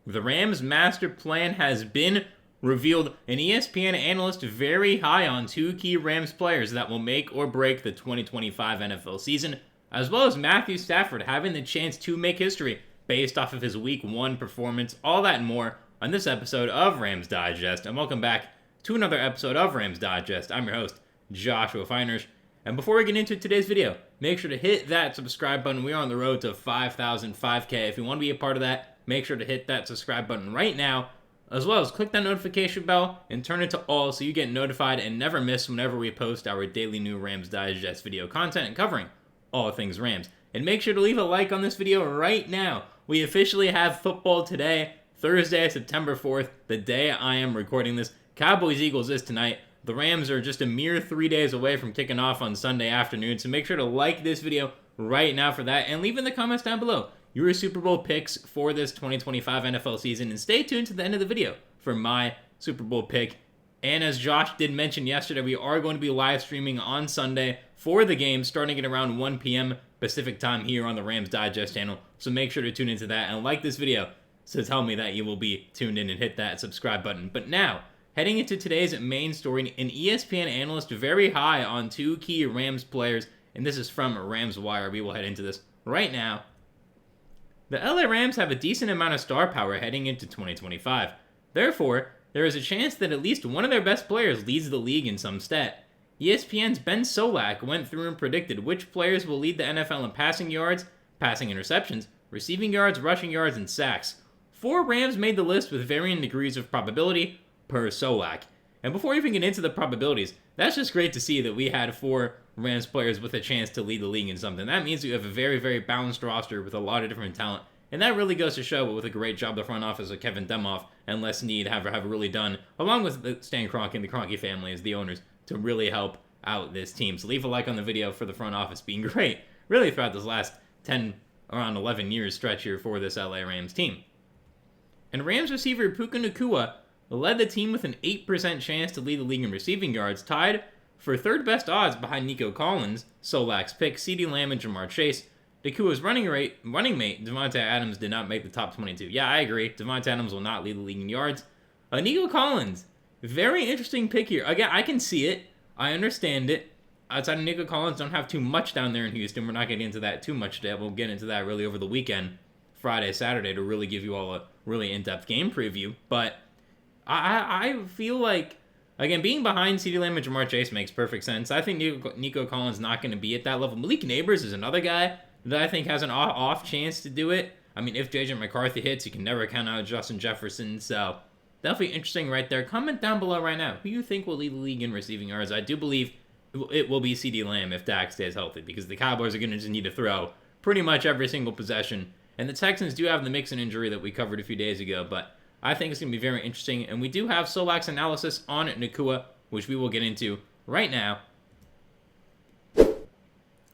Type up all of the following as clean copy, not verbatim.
The Rams' master plan has been revealed. An ESPN analyst very high on two key Rams players that will make or break the 2025 NFL season, as well as Matthew Stafford having the chance to make history based off of his Week 1 performance. All that and more on this episode of Rams Digest. And welcome back to another episode of Rams Digest. I'm your host, Joshua Finehirsh. And before we get into today's video, make sure to hit that subscribe button. We are on the road to 5,005K. If you want to be a part of that, make sure to hit that subscribe button right now, as well as click that notification bell and turn it to all so you get notified and never miss whenever we post our daily new Rams Digest video content and covering all things Rams. And make sure to leave a like on this video right now. We officially have football today, Thursday, September 4th, the day I am recording this. Cowboys-Eagles is tonight. The Rams are just a mere 3 days away from kicking off on Sunday afternoon, so make sure to like this video right now for that, and leave in the comments down below your Super Bowl picks for this 2025 NFL season, and stay tuned to the end of the video for my Super Bowl pick. And as Josh did mention yesterday, we are going to be live streaming on Sunday for the game, starting at around 1 p.m. Pacific time here on the Rams Digest channel, so make sure to tune into that and like this video to tell me that you will be tuned in and hit that subscribe button. But now, heading into today's main story, an ESPN analyst very high on two key Rams players, and this is from Rams Wire. We will head into this right now. The LA Rams have a decent amount of star power heading into 2025. Therefore, there is a chance that at least one of their best players leads the league in some stat. ESPN's Ben Solak went through and predicted which players will lead the NFL in passing yards, passing interceptions, receiving yards, rushing yards, and sacks. 4 Rams made the list with varying degrees of probability per Solak. And before we even get into the probabilities, that's just great to see that we had 4 Rams players with a chance to lead the league in something. That means we have a very, very balanced roster with a lot of different talent. And that really goes to show with a great job the front office of Kevin Demoff and Les Snead have really done, along with Stan Kroenke and the Kroenke family as the owners, to really help out this team. So leave a like on the video for the front office being great, really throughout this last 10, around 11 years stretch here for this LA Rams team. And Rams receiver Puka Nacua led the team with an 8% chance to lead the league in receiving yards, tied for third best odds behind Nico Collins, Solak's pick, CeeDee Lamb, and Jamar Chase. Nacua's running mate, Davante Adams, did not make the top 22. Yeah, I agree. Davante Adams will not lead the league in yards. Nico Collins, very interesting pick here. Again, I can see it. I understand it. Outside of Nico Collins, don't have too much down there in Houston. We're not getting into that too much today. We'll get into that really over the weekend, Friday, Saturday, to really give you all a really in-depth game preview. But I feel like, again, being behind CeeDee Lamb and Jamar Chase makes perfect sense. I think Nico Collins is not going to be at that level. Malik Neighbors is another guy that I think has an off chance to do it. I mean, if J.J. McCarthy hits, you can never count out Justin Jefferson. So definitely interesting right there. Comment down below right now who you think will lead the league in receiving yards. I do believe it will be CeeDee Lamb if Dak stays healthy, because the Cowboys are going to just need to throw pretty much every single possession. And the Texans do have the Mixon injury that we covered a few days ago, but I think it's going to be very interesting. And we do have Solak's analysis on Nacua, which we will get into right now.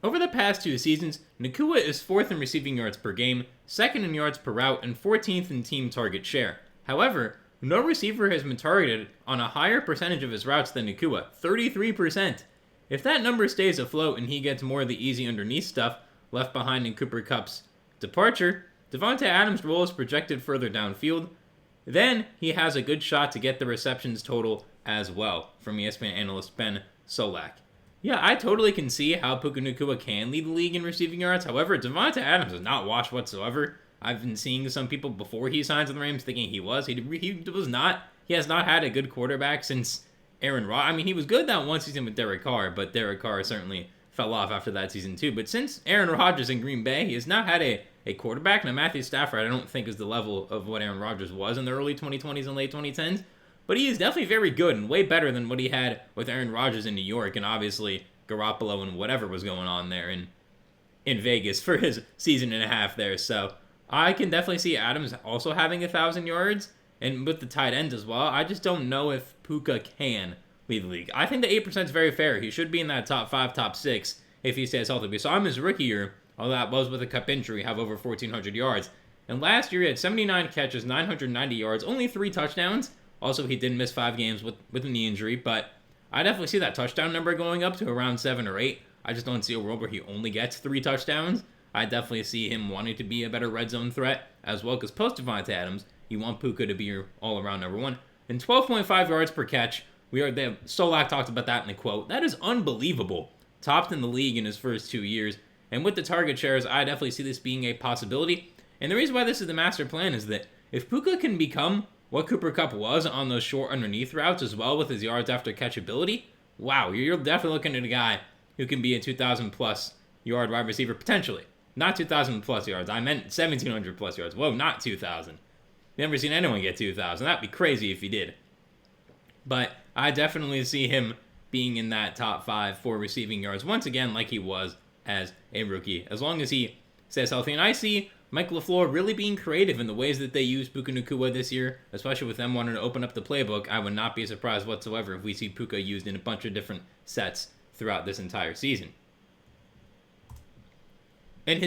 Over the past 2 seasons, Nacua is 4th in receiving yards per game, 2nd in yards per route, and 14th in team target share. However, no receiver has been targeted on a higher percentage of his routes than Nacua, 33%. If that number stays afloat and he gets more of the easy underneath stuff left behind in Cooper Kupp's departure, Davante Adams' role is projected further downfield. Then he has a good shot to get the receptions total as well, from ESPN analyst Ben Solak. Yeah, I totally can see how Puka Nacua can lead the league in receiving yards. However, Davante Adams is not washed whatsoever. I've been seeing some people before he signs with the Rams thinking he was. He was not. He has not had a good quarterback since Aaron Rodgers. I mean, he was good that one season with Derek Carr, but Derek Carr certainly fell off after that season too. But since Aaron Rodgers in Green Bay, he has not had a quarterback. Now, Matthew Stafford, I don't think is the level of what Aaron Rodgers was in the early 2020s and late 2010s. But he is definitely very good and way better than what he had with Aaron Rodgers in New York, and obviously Garoppolo and whatever was going on there in Vegas for his season and a half there. So I can definitely see Adams also having 1,000 yards, and with the tight ends as well. I just don't know if Puka can lead the league. I think the 8% is very fair. He should be in that top 5, top 6 if he stays healthy. We saw him his rookie year, although that was with a Kupp injury, have over 1,400 yards. And last year he had 79 catches, 990 yards, only 3 touchdowns. Also, he did miss 5 games with a knee injury, but I definitely see that touchdown number going up to around 7 or 8. I just don't see a world where he only gets 3 touchdowns. I definitely see him wanting to be a better red zone threat as well, because post Davante Adams, You want Puka to be your all-around number one. And 12.5 yards per catch. Solak talked about that in the quote. That is unbelievable. Topped in the league in his first 2 years. And with the target shares, I definitely see this being a possibility. And the reason why this is the master plan is that if Puka can become what Cooper Kupp was on those short underneath routes as well with his yards after catch ability, wow, you're definitely looking at a guy who can be a 2,000 plus yard wide receiver potentially. Not 2,000 plus yards. I meant 1,700 plus yards. Whoa, not 2,000. Never seen anyone get 2,000. That'd be crazy if he did. But I definitely see him being in that top 5 for receiving yards once again like he was as a rookie, as long as he stays healthy. And I see Mike LaFleur really being creative in the ways that they use Puka Nacua this year, especially with them wanting to open up the playbook. I would not be surprised whatsoever if we see Puka used in a bunch of different sets throughout this entire season. And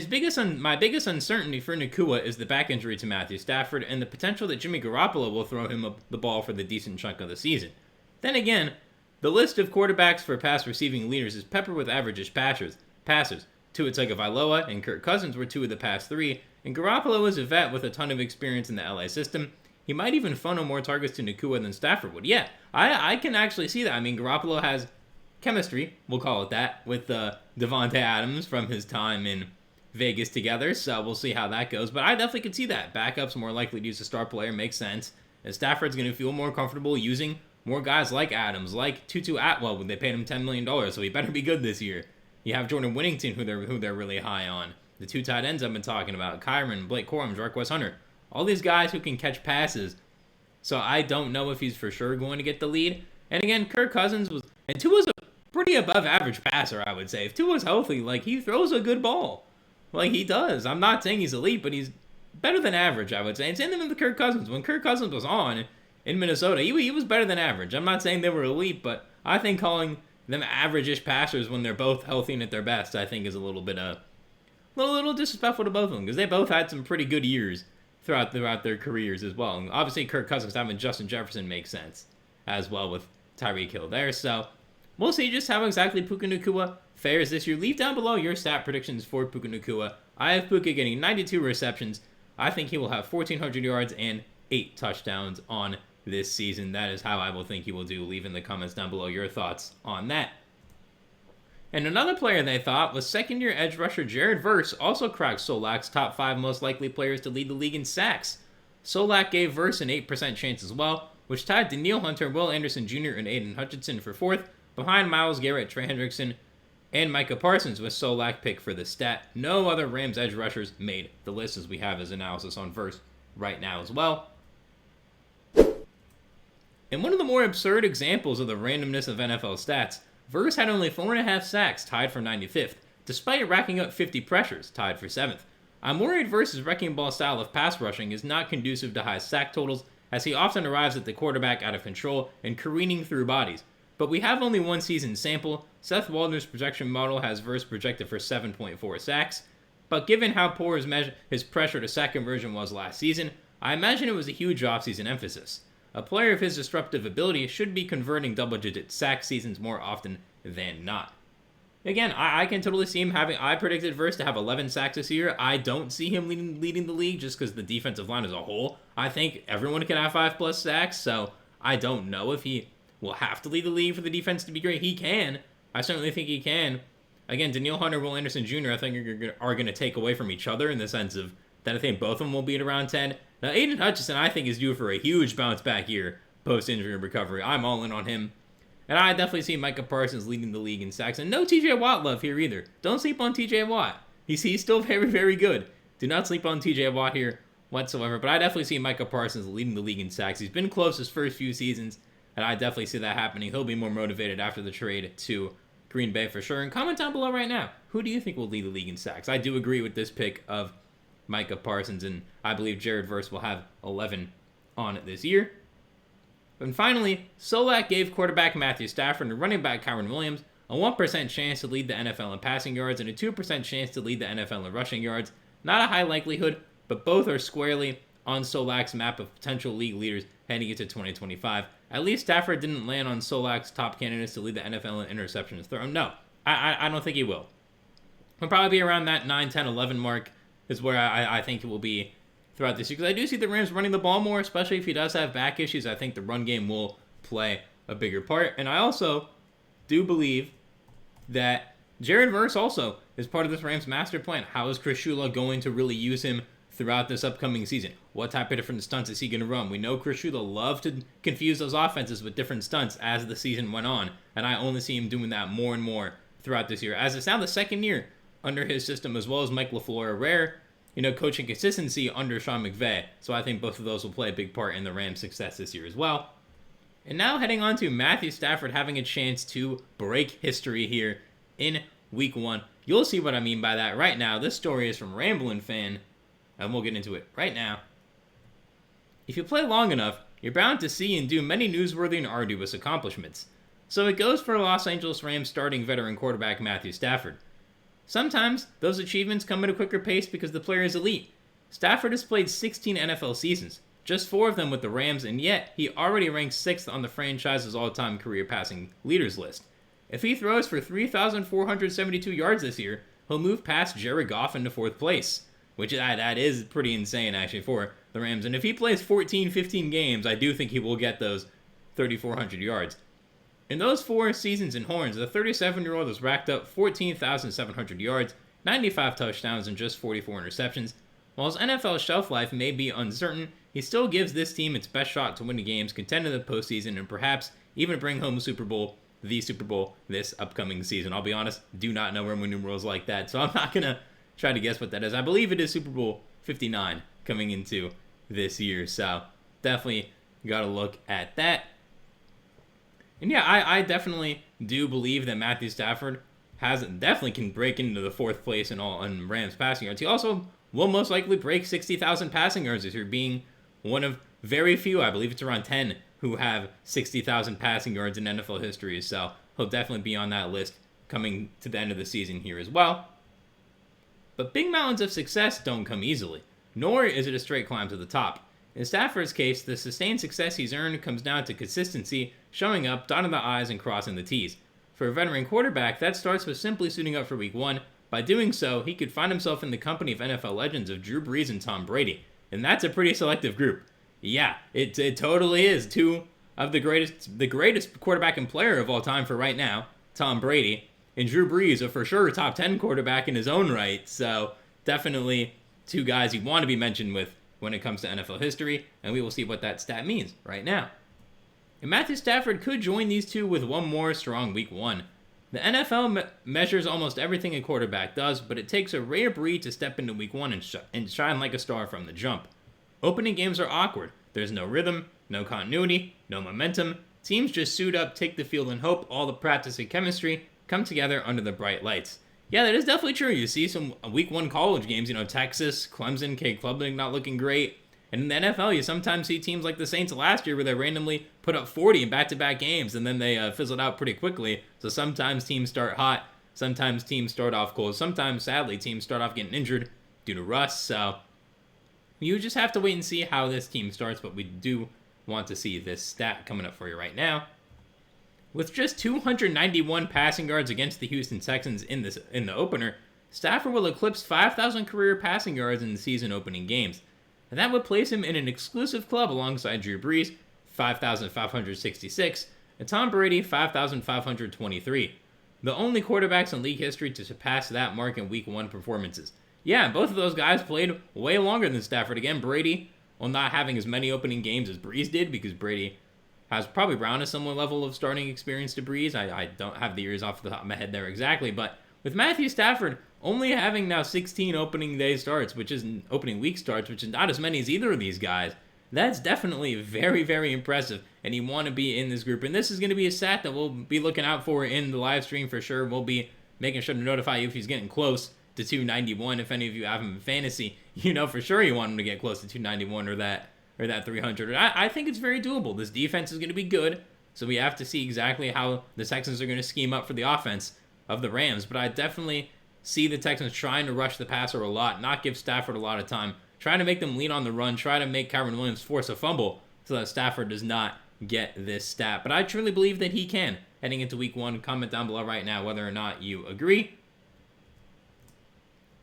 my biggest uncertainty for Nacua is the back injury to Matthew Stafford and the potential that Jimmy Garoppolo will throw him the ball for the decent chunk of the season. Then again, the list of quarterbacks for pass receiving leaders is peppered with average-ish passers. Tua Tagovailoa and Kirk Cousins were 2 of the past 3, and Garoppolo is a vet with a ton of experience in the LA system. He might even funnel more targets to Nacua than Stafford would. Yeah, I can actually see that. I mean, Garoppolo has chemistry, we'll call it that, with Devontae Adams from his time in Vegas together, so we'll see how that goes. But I definitely could see that. Backups more likely to use a star player, makes sense. And Stafford's going to feel more comfortable using more guys like Adams, like Tutu Atwell when they paid him $10 million, so he better be good this year. You have Jordan Whittington, who they're really high on. The 2 tight ends I've been talking about, Kyren, Blake Corum, Jarquez Hunter. All these guys who can catch passes. So I don't know if he's for sure going to get the lead. And again, Kirk Cousins and Tua's a pretty above average passer, I would say. If Tua's healthy, he throws a good ball. He does. I'm not saying he's elite, but he's better than average, I would say. And same thing with Kirk Cousins. When Kirk Cousins was on in Minnesota, he was better than average. I'm not saying they were elite, but I think calling them average-ish passers when they're both healthy and at their best, I think is a little bit little disrespectful to both of them, because they both had some pretty good years throughout their careers as well. And obviously, Kirk Cousins having Justin Jefferson makes sense as well with Tyreek Hill there. So we'll see just how exactly Puka Nacua fares this year. Leave down below your stat predictions for Puka Nacua. I have Puka getting 92 receptions. I think he will have 1,400 yards and 8 touchdowns on this season. That is how I will think he will do. Leave in the comments down below your thoughts on that. And another player they thought was second-year edge rusher Jared Verse, also cracked Solak's top 5 most likely players to lead the league in sacks. Solak gave Verse an 8% chance as well, which tied Danielle Hunter, Will Anderson Jr., and Aiden Hutchinson for 4th, behind Myles Garrett, Trey Hendrickson, and Micah Parsons with Solak pick for the stat. No other Rams edge rushers made the list, as we have his analysis on Verse right now as well. And one of the more absurd examples of the randomness of NFL stats, Verse had only 4.5 sacks, tied for 95th, despite racking up 50 pressures, tied for 7th. I'm worried Verse's wrecking ball style of pass rushing is not conducive to high sack totals, as he often arrives at the quarterback out of control and careening through bodies. But we have only one season sample. Seth Waldner's projection model has Verse projected for 7.4 sacks, but given how poor his pressure to sack conversion was last season, I imagine it was a huge offseason emphasis. A player of his disruptive ability should be converting double-digit sack seasons more often than not. Again, I can totally see him I predicted Verse to have 11 sacks this year. I don't see him leading the league just because the defensive line as a whole. I think everyone can have 5+ sacks, so I don't know if he will have to lead the league for the defense to be great. He can. I certainly think he can. Again, Danielle Hunter, Will Anderson Jr., I think are going to take away from each other in the sense of that I think both of them will be at around 10. Now, Aiden Hutchinson, I think, is due for a huge bounce-back year post-injury recovery. I'm all in on him. And I definitely see Micah Parsons leading the league in sacks. And no TJ Watt love here either. Don't sleep on TJ Watt. He's still very, very good. Do not sleep on TJ Watt here whatsoever. But I definitely see Micah Parsons leading the league in sacks. He's been close his first few seasons, and I definitely see that happening. He'll be more motivated after the trade to Green Bay for sure. And comment down below right now, who do you think will lead the league in sacks? I do agree with this pick of Micah Parsons, and I believe Jared Verse will have 11 on it this year. And finally, Solak gave quarterback Matthew Stafford and running back Kyren Williams a 1% chance to lead the NFL in passing yards and a 2% chance to lead the NFL in rushing yards. Not a high likelihood, but both are squarely on Solak's map of potential league leaders heading into 2025. At least Stafford didn't land on Solak's top candidates to lead the NFL in interceptions thrown. No, I don't think he will. He'll probably be around that 9, 10, 11 mark is where I think it will be throughout this year, because I do see the Rams running the ball more, especially if he does have back issues. I think the run game will play a bigger part. And I also do believe that Jared Verse also is part of this Rams master plan. How is Chris Shula going to really use him throughout this upcoming season? What type of different stunts is he going to run? We know Chris Shula loved to confuse those offenses with different stunts as the season went on, and I only see him doing that more and more throughout this year. As it's now the second year under his system, as well as Mike LaFleur, a rare, coaching consistency under Sean McVay. So I think both of those will play a big part in the Rams' success this year as well. And now heading on to Matthew Stafford having a chance to break history here in Week 1. You'll see what I mean by that right now. This story is from Ramblin' Fan, and we'll get into it right now. If you play long enough, you're bound to see and do many newsworthy and arduous accomplishments. So it goes for Los Angeles Rams starting veteran quarterback Matthew Stafford. Sometimes those achievements come at a quicker pace because the player is elite. Stafford has played 16 NFL seasons, just 4 of them with the Rams, and yet he already ranks 6th on the franchise's all-time career passing leaders list. If he throws for 3,472 yards this year, he'll move past Jared Goff into 4th place, which that is pretty insane actually for the Rams. And if he plays 15 games, I do think he will get those 3,400 yards. In those 4 seasons in Horns, the 37-year-old has racked up 14,700 yards, 95 touchdowns, and just 44 interceptions. While his NFL shelf life may be uncertain, he still gives this team its best shot to win the games, contend in the postseason, and perhaps even bring home the Super Bowl this upcoming season. I'll be honest, do not know Roman numerals like that, so I'm not going to try to guess what that is. I believe it is Super Bowl 59 coming into this year, so definitely got to look at that. And yeah, I definitely do believe that Matthew Stafford definitely can break into the 4th place in Rams passing yards. He also will most likely break 60,000 passing yards this year, being one of very few, I believe it's around 10, who have 60,000 passing yards in NFL history. So he'll definitely be on that list coming to the end of the season here as well. But big mountains of success don't come easily, nor is it a straight climb to the top. In Stafford's case, the sustained success he's earned comes down to consistency, showing up, dotting the I's, and crossing the T's. For a veteran quarterback, that starts with simply suiting up for Week 1. By doing so, he could find himself in the company of NFL legends of Drew Brees and Tom Brady. And that's a pretty selective group. Yeah, it totally is. 2 of the greatest quarterback and player of all time for right now, Tom Brady, and Drew Brees, a for sure top 10 quarterback in his own right. So definitely 2 guys you want to be mentioned with when it comes to NFL history, and we will see what that stat means right now. And Matthew Stafford could join these 2 with one more strong Week 1. The NFL measures almost everything a quarterback does, but it takes a rare breed to step into Week 1 and shine like a star from the jump. Opening games are awkward. There's no rhythm, no continuity, no momentum. Teams just suit up, take the field, and hope all the practice and chemistry come together under the bright lights. Yeah, that is definitely true. You see some Week 1 college games, Texas, Clemson, Cade Klubnik not looking great. And in the NFL, you sometimes see teams like the Saints last year where they randomly put up 40 in back-to-back games, and then they fizzled out pretty quickly. So sometimes teams start hot, sometimes teams start off cold, sometimes, sadly, teams start off getting injured due to rust. So you just have to wait and see how this team starts, but we do want to see this stat coming up for you right now. With just 291 passing yards against the Houston Texans in the opener, Stafford will eclipse 5,000 career passing yards in the season opening games. And that would place him in an exclusive club alongside Drew Brees, 5,566, and Tom Brady, 5,523. The only quarterbacks in league history to surpass that mark in Week 1 performances. Yeah, both of those guys played way longer than Stafford. Again, Brady, while not having as many opening games as Brees did, because Brady has probably around a similar level of starting experience to Brees. I don't have the years off the top of my head there exactly, but with Matthew Stafford only having now 16 opening week starts, which is not as many as either of these guys, that's definitely very, very impressive, and you want to be in this group. And this is going to be a stat that we'll be looking out for in the live stream for sure. We'll be making sure to notify you if he's getting close to 291. If any of you have him in fantasy, for sure you want him to get close to 291 or that 300. I think it's very doable. This defense is going to be good, so we have to see exactly how the Texans are going to scheme up for the offense of the Rams. But I definitely see the Texans trying to rush the passer a lot, not give Stafford a lot of time, trying to make them lean on the run, try to make Kyren Williams force a fumble so that Stafford does not get this stat. But I truly believe that he can heading into Week 1. Comment down below right now whether or not you agree.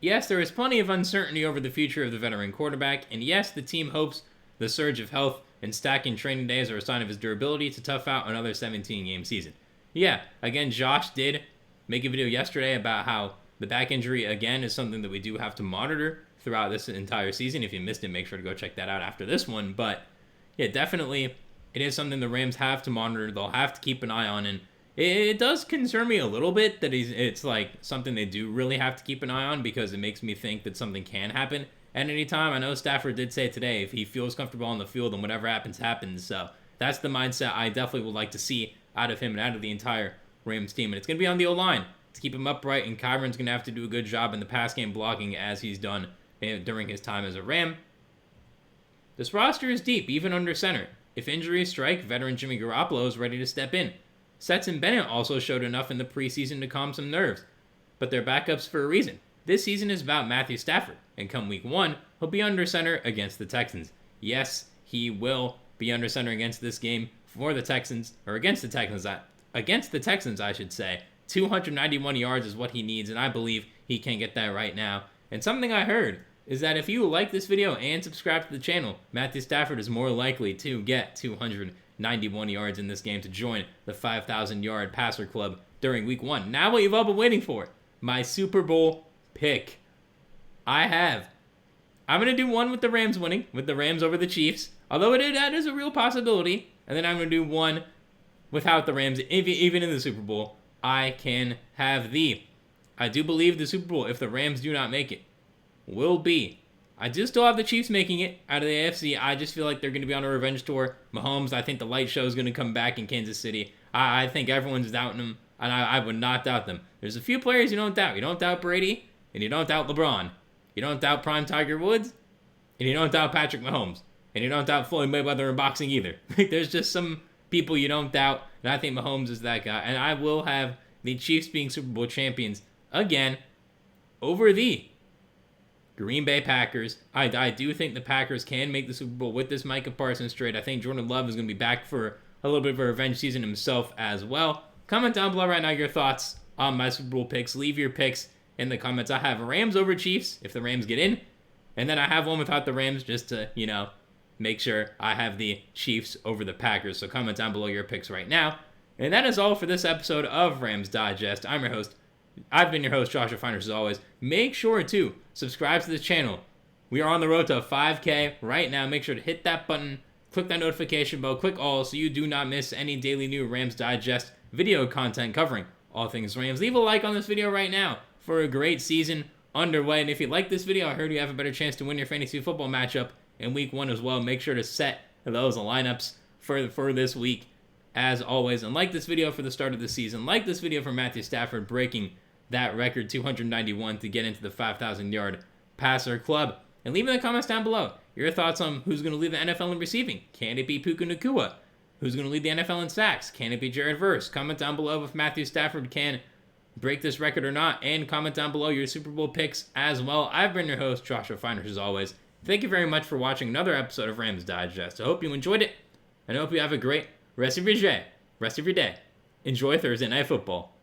yes, there is plenty of uncertainty over the future of the veteran quarterback, and yes, the team hopes the surge of health and stacking training days are a sign of his durability to tough out another 17-game season. Yeah, again, Josh did make a video yesterday about how the back injury, again, is something that we do have to monitor throughout this entire season. If you missed it, make sure to go check that out after this one. But yeah, definitely, it is something the Rams have to monitor. They'll have to keep an eye on, and it does concern me a little bit that it's like something they do really have to keep an eye on, because it makes me think that something can happen at any time. I know Stafford did say today if he feels comfortable on the field, then whatever happens, happens. So that's the mindset I definitely would like to see out of him and out of the entire Rams team. And it's going to be on the O-line to keep him upright, and Kyren's going to have to do a good job in the pass game blocking as he's done during his time as a Ram. This roster is deep, even under center. If injuries strike, veteran Jimmy Garoppolo is ready to step in. Stetson Bennett also showed enough in the preseason to calm some nerves, but they're backups for a reason. This season is about Matthew Stafford, and come week 1, he'll be under center against the Texans. Yes, he will be under center against this game for the Texans, or against the Texans, I should say. 291 yards is what he needs, and I believe he can get that right now. And something I heard is that if you like this video and subscribe to the channel, Matthew Stafford is more likely to get 291 yards in this game to join the 5,000-yard passer club during week 1. Now what you've all been waiting for, my Super Bowl pick. I'm going to do one with the Rams winning, with the Rams over the Chiefs, although that is a real possibility. And then I'm going to do one without the Rams, even in the Super Bowl. I do believe the Super Bowl, if the Rams do not make it, will be. I do still have the Chiefs making it out of the AFC. I just feel like they're going to be on a revenge tour. Mahomes, I think the light show is going to come back in Kansas City. I think everyone's doubting them, and I would not doubt them. There's a few players you don't doubt. You don't doubt Brady, and you don't doubt LeBron. You don't doubt prime Tiger Woods, and you don't doubt Patrick Mahomes. And you don't doubt Floyd Mayweather in boxing either. There's just some people you don't doubt, and I think Mahomes is that guy. And I will have the Chiefs being Super Bowl champions again over the Green Bay Packers. I do think the Packers can make the Super Bowl with this Micah Parsons trade. I think Jordan Love is going to be back for a little bit of a revenge season himself as well. Comment down below right now your thoughts on my Super Bowl picks. Leave your picks in the comments. I have Rams over Chiefs if the Rams get in. And then I have one without the Rams just to, make sure I have the Chiefs over the Packers. So comment down below your picks right now. And that is all for this episode of Rams Digest. I've been your host, Joshua Finehirsh, as always. Make sure to subscribe to this channel. We are on the road to 5K right now. Make sure to hit that button, click that notification bell, click all so you do not miss any daily new Rams Digest video content covering all things Rams. Leave a like on this video right now for a great season underway. And if you like this video, I heard you have a better chance to win your fantasy football matchup in week 1 as well. Make sure to set those lineups for this week as always. And like this video for the start of the season. Like this video for Matthew Stafford breaking that record 291 to get into the 5,000-yard passer club. And leave in the comments down below your thoughts on who's going to lead the NFL in receiving. Can it be Puka Nacua? Who's going to lead the NFL in sacks? Can it be Jared Verse? Comment down below if Matthew Stafford can break this record or not. And comment down below your Super Bowl picks as well. I've been your host, Joshua Finehirsh, as always. Thank you very much for watching another episode of Rams Digest. I hope you enjoyed it, and I hope you have a great rest of your day. Enjoy Thursday Night Football.